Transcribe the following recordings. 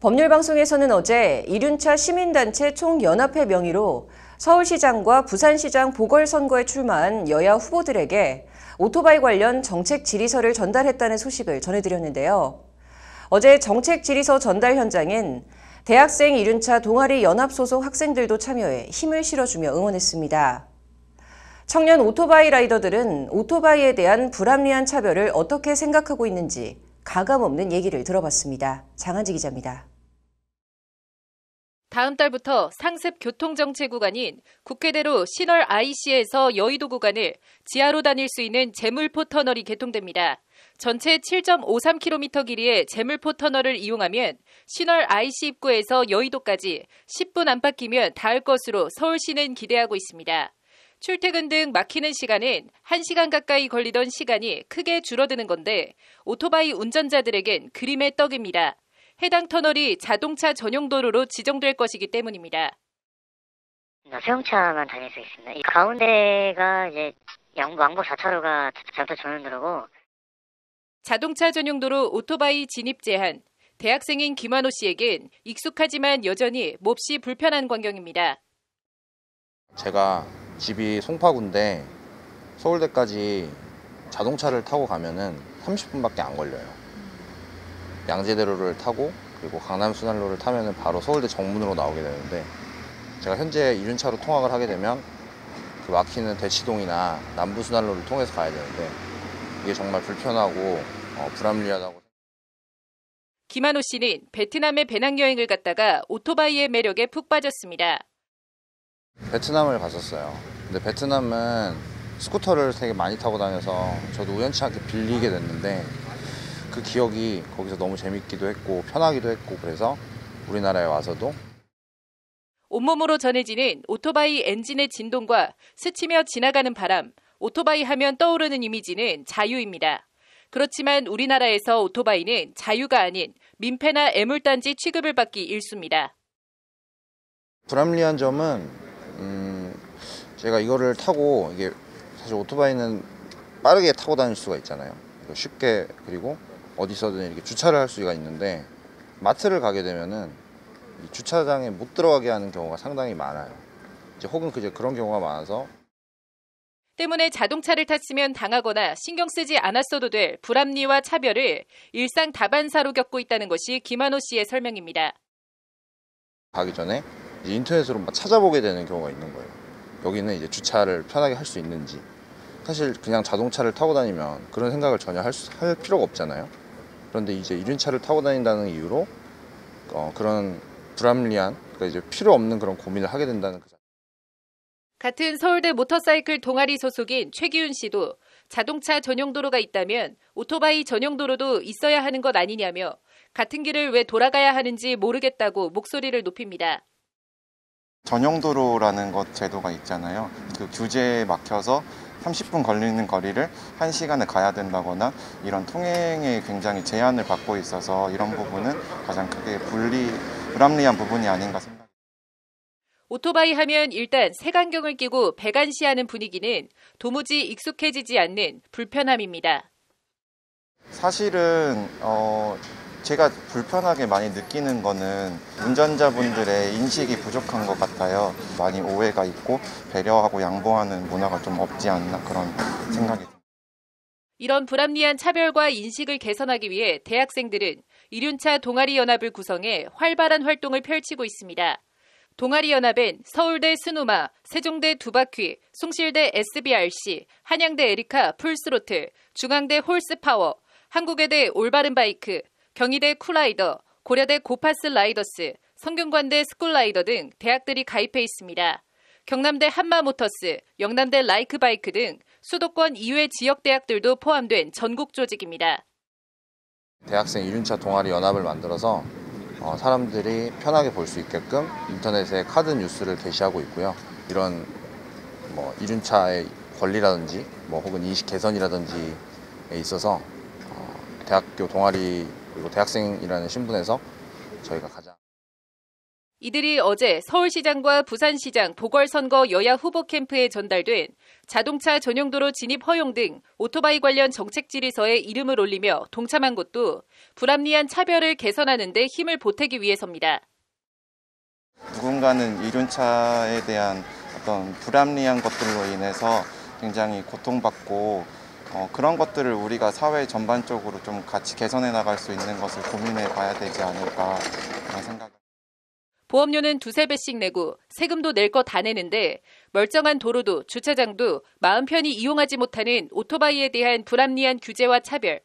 법률방송에서는 어제 이륜차 시민단체 총연합회 명의로 서울시장과 부산시장 보궐선거에 출마한 여야 후보들에게 오토바이 관련 정책 질의서를 전달했다는 소식을 전해드렸는데요. 어제 정책 질의서 전달 현장엔 대학생 이륜차 동아리 연합 소속 학생들도 참여해 힘을 실어주며 응원했습니다. 청년 오토바이 라이더들은 오토바이에 대한 불합리한 차별을 어떻게 생각하고 있는지 가감없는 얘기를 들어봤습니다. 장한지 기자입니다. 다음 달부터 상습 교통정체 구간인 국회대로 신월 IC에서 여의도 구간을 지하로 다닐 수 있는 제물포 터널이 개통됩니다. 전체 7.53km 길이의 제물포 터널을 이용하면 신월 IC 입구에서 여의도까지 10분 안팎이면 닿을 것으로 서울시는 기대하고 있습니다. 출퇴근 등 막히는 시간은 1시간 가까이 걸리던 시간이 크게 줄어드는 건데 오토바이 운전자들에겐 그림의 떡입니다. 해당 터널이 자동차 전용 도로로 지정될 것이기 때문입니다. 소형차만 다닐 수 있습니다. 이 가운데가 이제 왕복 4차로가 자동차 전용 도로고. 자동차 전용 도로 오토바이 진입 제한. 대학생인 김환호 씨에겐 익숙하지만 여전히 몹시 불편한 광경입니다. 제가 집이 송파구인데 서울대까지 자동차를 타고 가면은 30분밖에 안 걸려요. 양재대로를 타고 그리고 강남순환로를 타면은 바로 서울대 정문으로 나오게 되는데 제가 현재 이륜차로 통학을 하게 되면 그 막히는 대치동이나 남부순환로를 통해서 가야 되는데 이게 정말 불편하고 불합리하다고. 김한호 씨는 베트남에 배낭여행을 갔다가 오토바이의 매력에 푹 빠졌습니다. 베트남을 갔었어요. 근데 베트남은 스쿠터를 되게 많이 타고 다녀서 저도 우연치 않게 빌리게 됐는데 그 기억이 거기서 너무 재밌기도 했고 편하기도 했고 그래서 우리나라에 와서도 온몸으로 전해지는 오토바이 엔진의 진동과 스치며 지나가는 바람, 오토바이 하면 떠오르는 이미지는 자유입니다. 그렇지만 우리나라에서 오토바이는 자유가 아닌 민폐나 애물단지 취급을 받기 일쑤입니다. 불합리한 점은 제가 이거를 타고 이게 사실 오토바이는 빠르게 타고 다닐 수가 있잖아요. 쉽게 그리고 어디서든 이렇게 주차를 할 수가 있는데 마트를 가게 되면은 이 주차장에 못 들어가게 하는 경우가 상당히 많아요. 혹은 그런 경우가 많아서 때문에 자동차를 탔으면 당하거나 신경 쓰지 않았어도 될 불합리와 차별을 일상 다반사로 겪고 있다는 것이 김한호 씨의 설명입니다. 가기 전에 이제 인터넷으로 막 찾아보게 되는 경우가 있는 거예요. 여기는 이제 주차를 편하게 할 수 있는지. 사실 그냥 자동차를 타고 다니면 그런 생각을 전혀 할 필요가 없잖아요. 그런데 이제 이륜차를 타고 다닌다는 이유로 그런 불합리한, 그러니까 이제 필요 없는 그런 고민을 하게 된다는 그. 같은 서울대 모터사이클 동아리 소속인 최기훈 씨도 자동차 전용 도로가 있다면 오토바이 전용 도로도 있어야 하는 것 아니냐며 같은 길을 왜 돌아가야 하는지 모르겠다고 목소리를 높입니다. 전용도로라는 것 제도가 있잖아요. 그 규제에 막혀서 30분 걸리는 거리를 1시간에 가야 된다거나 이런 통행에 굉장히 제한을 받고 있어서 이런 부분은 가장 크게 불합리한 부분이 아닌가 생각합니다. 오토바이 하면 일단 색안경을 끼고 배관시하는 분위기는 도무지 익숙해지지 않는 불편함입니다. 사실은 제가 불편하게 많이 느끼는 거는 운전자분들의 인식이 부족한 것 같아요. 많이 오해가 있고 배려하고 양보하는 문화가 좀 없지 않나 그런 생각이 듭니다. 이런 불합리한 차별과 인식을 개선하기 위해 대학생들은 이륜차 동아리 연합을 구성해 활발한 활동을 펼치고 있습니다. 동아리 연합엔 서울대 스누마, 세종대 두바퀴, 숭실대 SBRC, 한양대 에리카 풀스로틀, 중앙대 홀스파워, 한국외대 올바른 바이크, 경희대 쿨라이더, 고려대 고파스 라이더스, 성균관대 스쿨라이더 등 대학들이 가입해 있습니다. 경남대 한마모터스, 영남대 라이크바이크 등 수도권 이외 지역 대학들도 포함된 전국 조직입니다. 대학생 이륜차 동아리 연합을 만들어서 사람들이 편하게 볼 수 있게끔 인터넷에 카드 뉴스를 게시하고 있고요. 이런 이륜차의 권리라든지 혹은 인식 개선이라든지에 있어서 대학교 동아리 그리고 대학생이라는 신분에서 저희가 가장 이들이 어제 서울시장과 부산시장 보궐선거 여야 후보 캠프에 전달된 자동차 전용도로 진입 허용 등 오토바이 관련 정책 질의서에 이름을 올리며 동참한 것도 불합리한 차별을 개선하는 데 힘을 보태기 위해서입니다. 누군가는 이륜차에 대한 어떤 불합리한 것들로 인해서 굉장히 고통받고 그런 것들을 우리가 사회 전반적으로 좀 같이 개선해 나갈 수 있는 것을 고민해 봐야 되지 않을까 그런 생각. 보험료는 2~3배씩 내고 세금도 낼 거 다 내는데 멀쩡한 도로도 주차장도 마음 편히 이용하지 못하는 오토바이에 대한 불합리한 규제와 차별.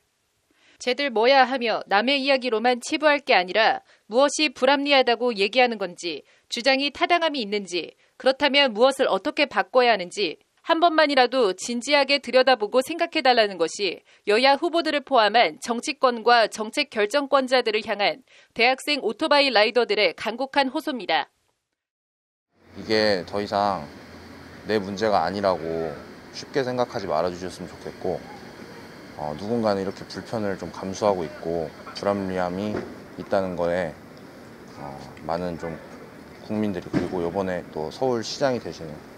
쟤들 뭐야 하며 남의 이야기로만 치부할 게 아니라 무엇이 불합리하다고 얘기하는 건지, 주장이 타당함이 있는지, 그렇다면 무엇을 어떻게 바꿔야 하는지 한 번만이라도 진지하게 들여다보고 생각해달라는 것이 여야 후보들을 포함한 정치권과 정책 결정권자들을 향한 대학생 오토바이 라이더들의 간곡한 호소입니다. 이게 더 이상 내 문제가 아니라고 쉽게 생각하지 말아주셨으면 좋겠고, 누군가는 이렇게 불편을 좀 감수하고 있고 불합리함이 있다는 거에 많은 좀 국민들이, 그리고 이번에 또 서울시장이 되시는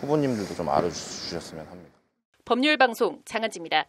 후보님들도 좀 알아주셨으면 합니다. 법률방송 장한지입니다.